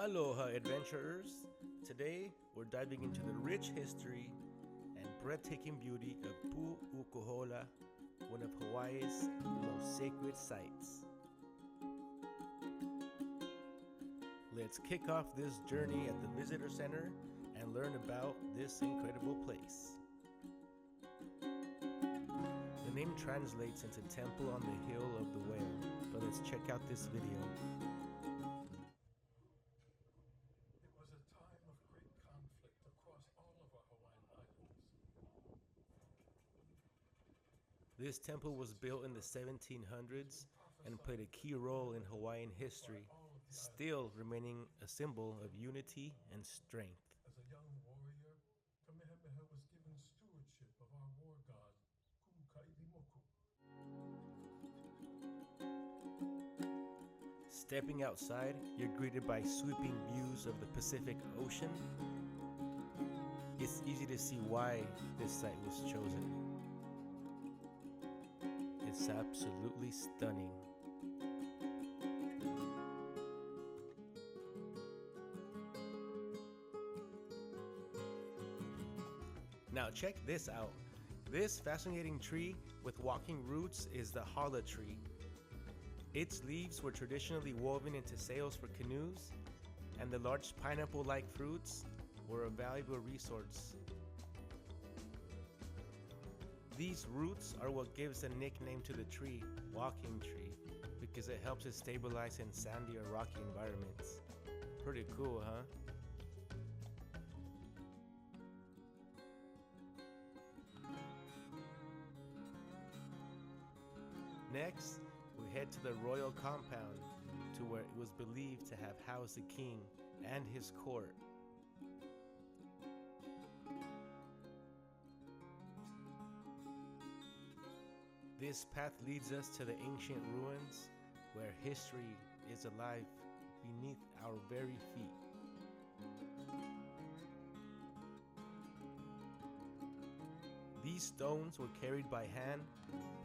Aloha adventurers! Today we're diving into the rich history and breathtaking beauty of Puukohola, one of Hawaii's most sacred sites. Let's kick off this journey at the visitor center and learn about this incredible place. The name translates into Temple on the Hill of the Whale, but let's check out this video. It was a time of great conflict across all of our Hawaiian islands. This temple was built in the 1700s and played a key role in Hawaiian history, still remaining a symbol of unity and strength. As a young warrior, Kamehameha was given stewardship of our war god, Stepping outside, you're greeted by sweeping views of the Pacific Ocean. It's easy to see why this site was chosen. It's absolutely stunning. Now check this out. This fascinating tree with walking roots is the hala tree. Its leaves were traditionally woven into sails for canoes, and the large pineapple-like fruits were a valuable resource. These roots are what gives the nickname to the tree, walking tree, because it helps it stabilize in sandy or rocky environments. Pretty cool, huh? Next, we head to the royal compound, to where it was believed to have housed the king and his court. This path leads us to the ancient ruins, where history is alive beneath our very feet. These stones were carried by hand,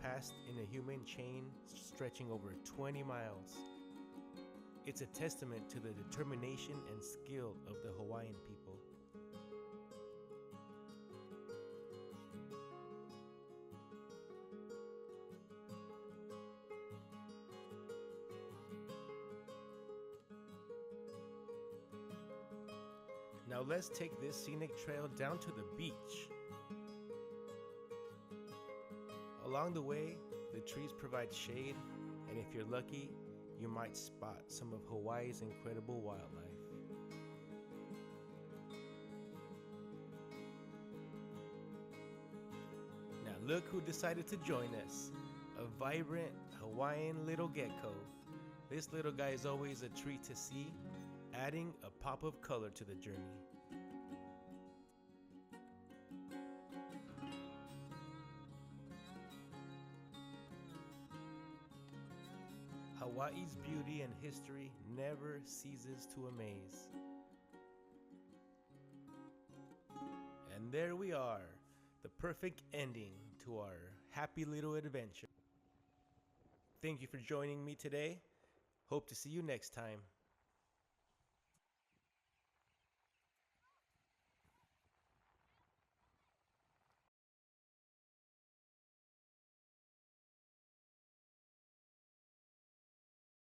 passed in a human chain stretching over 20 miles. It's a testament to the determination and skill of the Hawaiian people. Now let's take this scenic trail down to the beach. Along the way, the trees provide shade, and if you're lucky, you might spot some of Hawaii's incredible wildlife. Now look who decided to join us, a vibrant Hawaiian little gecko. This little guy is always a treat to see, adding a pop of color to the journey. Hawaii's beauty and history never ceases to amaze. And there we are, the perfect ending to our happy little adventure. Thank you for joining me today. Hope to see you next time.